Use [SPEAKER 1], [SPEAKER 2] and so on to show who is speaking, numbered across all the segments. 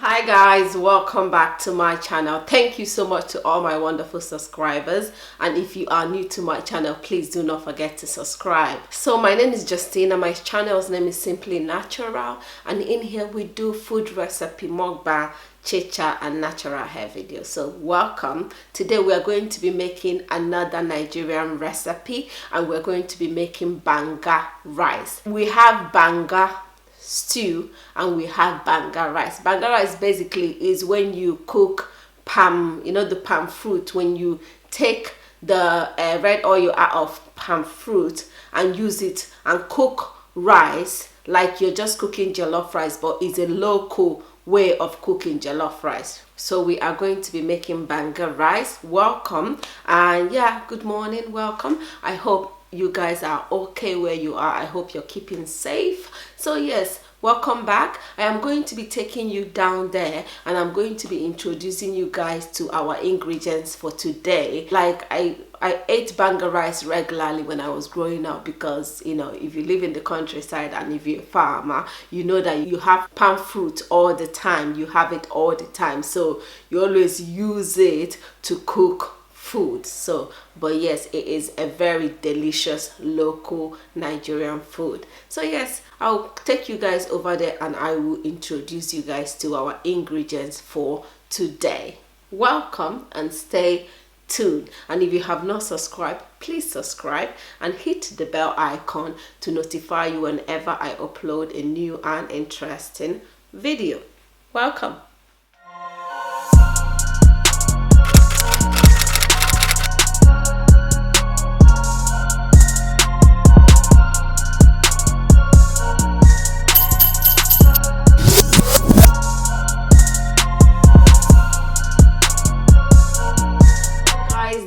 [SPEAKER 1] Hi guys, welcome back to my channel. Thank you so much to all my wonderful subscribers, and if you are new to my channel, please do not forget to subscribe. So my name is Justina. My channel's name is Simply Natural, and in here we do food recipe, mukbang, chit-chat and natural hair videos. So welcome. Today we are going to be making another Nigerian recipe, and we're going to be making banga rice. We have banga stew and we have banga rice. Banga rice basically is when you cook palm, the palm fruit, when you take the red oil out of palm fruit and use it and cook rice like you're just cooking jollof rice, but it's a local way of cooking jollof rice. So we are going to be making banga rice. Welcome, and yeah, good morning, welcome. I hope you guys are okay where you are. I hope you're keeping safe. So yes, welcome back. I am going to be taking you down there and I'm going to be introducing you guys to our ingredients for today. Like I ate banga rice regularly when I was growing up, because if you live in the countryside and if you're a farmer, you know that you have palm fruit all the time. You have it all the time, so you always use it to cook food. But yes, it is a very delicious local Nigerian food. So yes, I'll take you guys over there and I will introduce you guys to our ingredients for today. Welcome and stay tuned. And if you have not subscribed, please subscribe and hit the bell icon to notify you whenever I upload a new and interesting video. Welcome.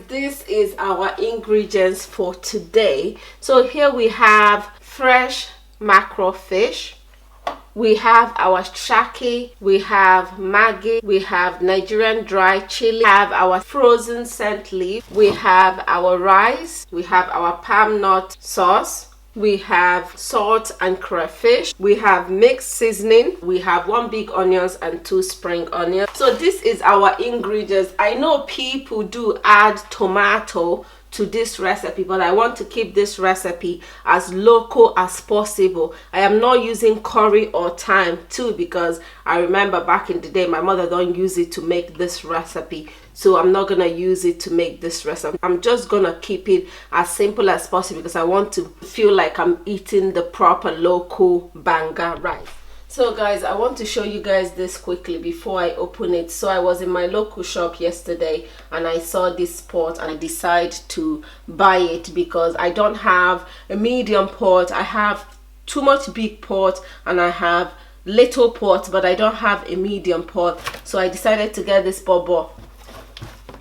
[SPEAKER 1] This is our ingredients for today. So here we have fresh mackerel fish, we have our shaki, we have maggi, we have Nigerian dry chili, we have our frozen scent leaf, we have our rice, we have our palm nut sauce, we have salt and crayfish, we have mixed seasoning, we have 1 big onions and 2 spring onions. So this is our ingredients. I know people do add tomato to this recipe, but I want to keep this recipe as local as possible. I am not using curry or thyme too, because I remember back in the day my mother don't use it to make this recipe, so I'm not gonna use it to make this recipe. I'm just gonna keep it as simple as possible because I want to feel like I'm eating the proper local banga rice. So guys, I want to show you guys this quickly before I open it. So I was in my local shop yesterday and I saw this pot and I decided to buy it because I don't have a medium pot. I have too much big pot and I have little pot, but I don't have a medium pot. So I decided to get this pot.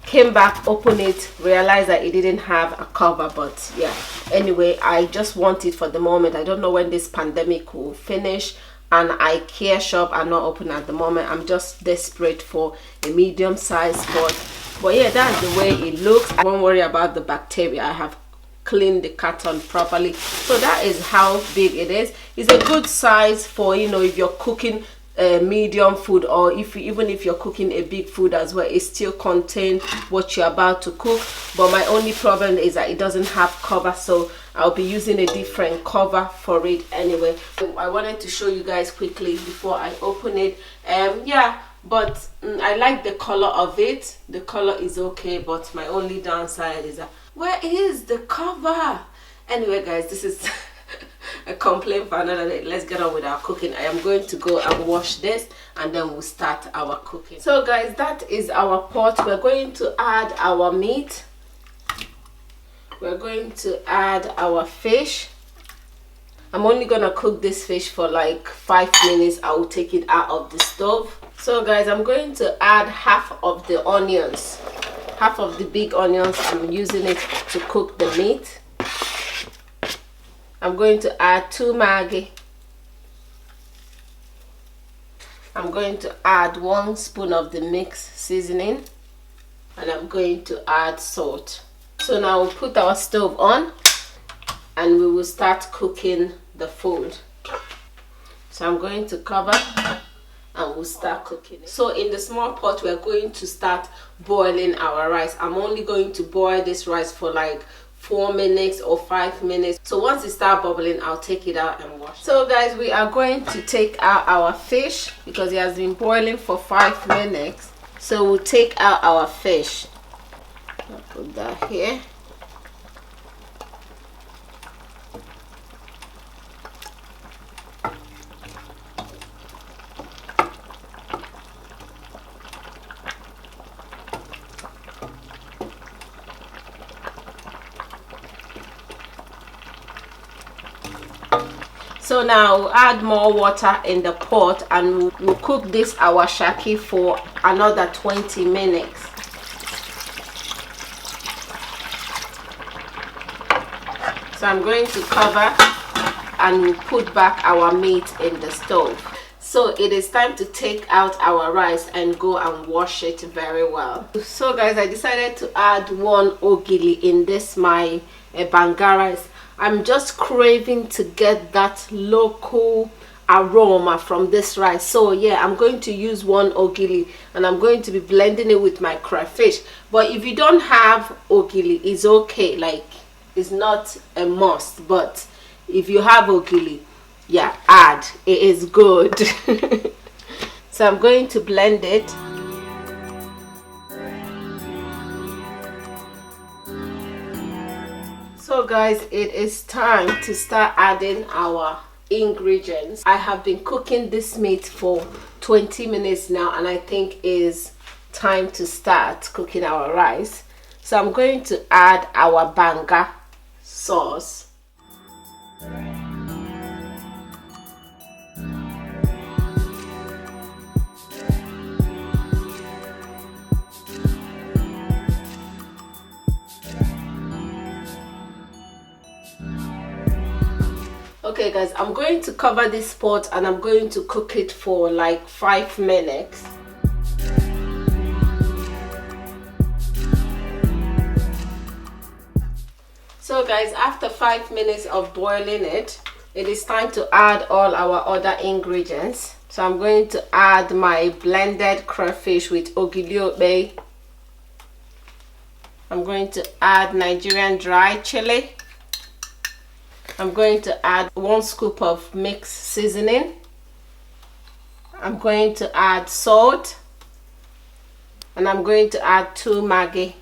[SPEAKER 1] Came back, opened it, realized that it didn't have a cover, but yeah, anyway, I just want it for the moment. I don't know when this pandemic will finish, and IKEA shop are not open at the moment. I'm just desperate for a medium size pot. But yeah, that's the way it looks. I won't worry about the bacteria. I have cleaned the carton properly. So that is how big it is. It's a good size for if you're cooking medium food, or even if you're cooking a big food as well. It still contains what you're about to cook. But my only problem is that it doesn't have cover, so I'll be using a different cover for it anyway. I wanted to show you guys quickly before I open it. Yeah, but I like the color of it. The color is okay, but my only downside is that where is the cover? Anyway guys, this is a complaint for another day. Let's get on with our cooking. I am going to go and wash this and then we'll start our cooking. So guys, that is our pot. We're going to add our meat. We're going to add our fish. I'm only gonna cook this fish for like 5 minutes. I will take it out of the stove. So guys, I'm going to add half of the onions, half of the big onions. I'm using it to cook the meat. I'm going to add 2 maggi. I'm going to add 1 spoon of the mixed seasoning, and I'm going to add salt. So now we'll put our stove on and we will start cooking the food. So I'm going to cover and and we'll start cooking it. So in the small pot we're going to start boiling our rice. I'm only going to boil this rice for like 4 minutes or 5 minutes. So once it starts bubbling, I'll take it out and wash. So guys, we are going to take out our fish because it has been boiling for 5 minutes. So we'll take out our fish. I'll put that here. So now we'll add more water in the pot and we'll cook this our shaki for another 20 minutes. So I'm going to cover and we'll put back our meat in the stove. So it is time to take out our rice and go and wash it very well. So guys, I decided to add 1 ogili in this my banga rice. I'm just craving to get that local aroma from this rice. So yeah, I'm going to use 1 ogili and I'm going to be blending it with my crayfish. But if you don't have ogili, it's okay. Like, it's not a must, but if you have ogili, yeah, add. It is good. So I'm going to blend it. So guys, it is time to start adding our ingredients. I have been cooking this meat for 20 minutes now and I think it's time to start cooking our rice. So I'm going to add our banga sauce. Okay guys, I'm going to cover this pot and I'm going to cook it for like 5 minutes. So guys, after 5 minutes of boiling it, it is time to add all our other ingredients. So I'm going to add my blended crayfish with ogiliobe. I'm going to add Nigerian dry chili. I'm going to add 1 scoop of mixed seasoning. I'm going to add salt. And I'm going to add 2 maggi.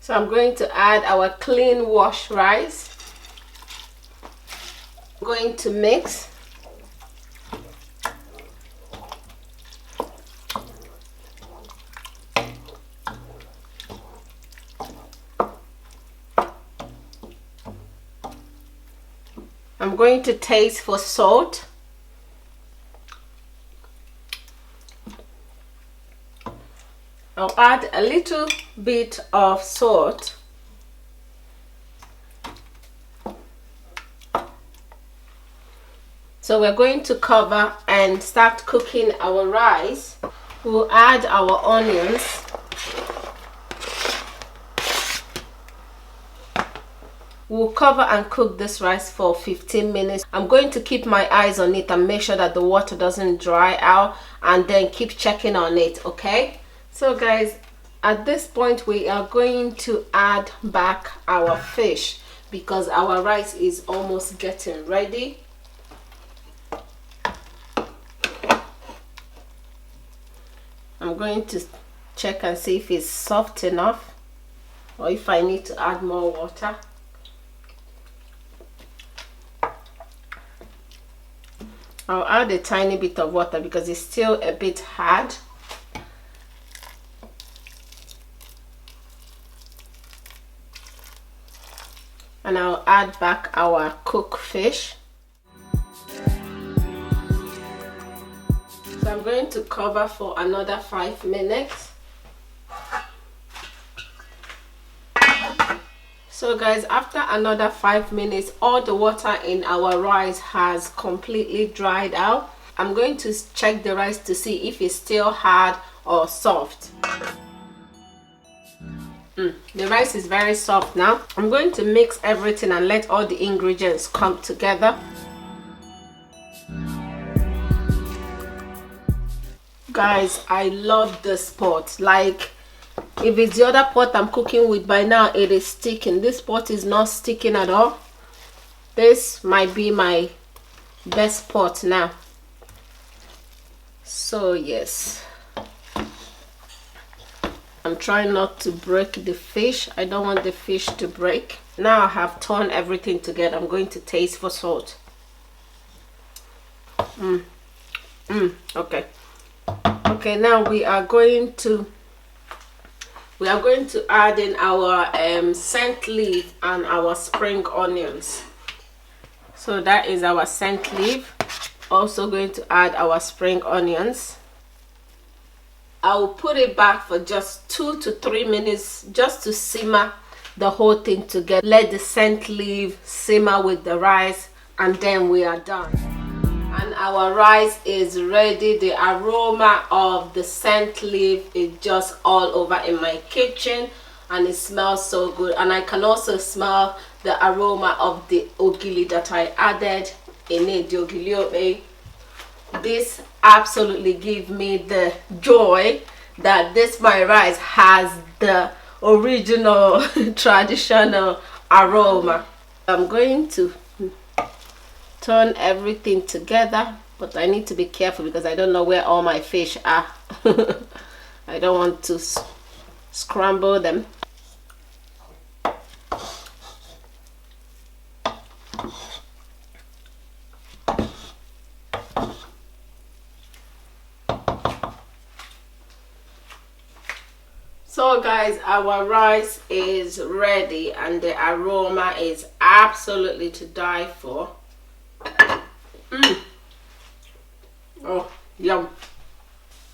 [SPEAKER 1] So I'm going to add our clean wash rice. I'm going to mix. I'm going to taste for salt. I'll add a little bit of salt. So we're going to cover and start cooking our rice. We'll add our onions. We'll cover and cook this rice for 15 minutes. I'm going to keep my eyes on it and make sure that the water doesn't dry out, and then keep checking on it, okay? So guys, at this point we are going to add back our fish because our rice is almost getting ready. I'm going to check and see if it's soft enough or if I need to add more water. I'll add a tiny bit of water because it's still a bit hard. And I'll add back our cooked fish. So I'm going to cover for another 5 minutes. So guys, after another 5 minutes, all the water in our rice has completely dried out. I'm going to check the rice to see if it's still hard or soft. The rice is very soft now. I'm going to mix everything and let all the ingredients come together. Guys, I love this pot. Like, if it's the other pot I'm cooking with, by now it is sticking. This pot is not sticking at all. This might be my best pot now. So yes, I'm trying not to break the fish. I don't want the fish to break. Now I have turned everything together. I'm going to taste for salt. Okay. Okay, now we are going to add in our scent leaf and our spring onions. So that is our scent leaf. Also going to add our spring onions. I will put it back for just 2 to 3 minutes just to simmer the whole thing together. Let the scent leaf simmer with the rice, and then we are done. And our rice is ready. The aroma of the scent leaf is just all over in my kitchen, and it smells so good. And I can also smell the aroma of the ogili that I added in it, the ogili. This absolutely gives me the joy that this my rice has the original traditional aroma. I'm going to turn everything together, but I need to be careful because I don't know where all my fish are. I don't want to scramble them. So guys, our rice is ready and the aroma is absolutely to die for. Oh, yum.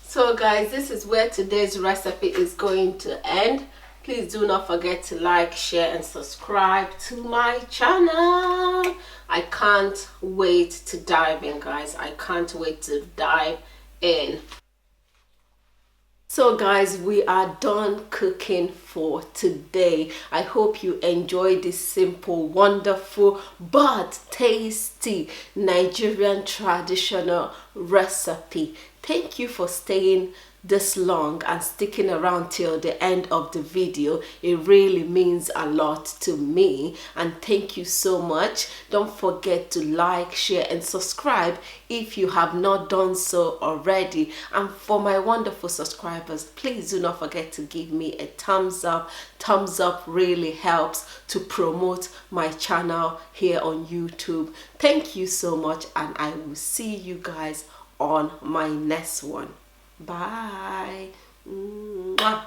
[SPEAKER 1] So guys, this is where today's recipe is going to end. Please do not forget to like, share and subscribe to my channel. I can't wait to dive in, guys. I can't wait to dive in. So guys, we are done cooking for today. I hope you enjoyed this simple, wonderful but tasty Nigerian traditional recipe. Thank you for staying this long and sticking around till the end of the video. It really means a lot to me, and thank you so much. Don't forget to like, share and subscribe if you have not done so already. And for my wonderful subscribers, please do not forget to give me a thumbs up. Thumbs up really helps to promote my channel here on YouTube. Thank you so much, and I will see you guys on my next one. Bye. Mwah.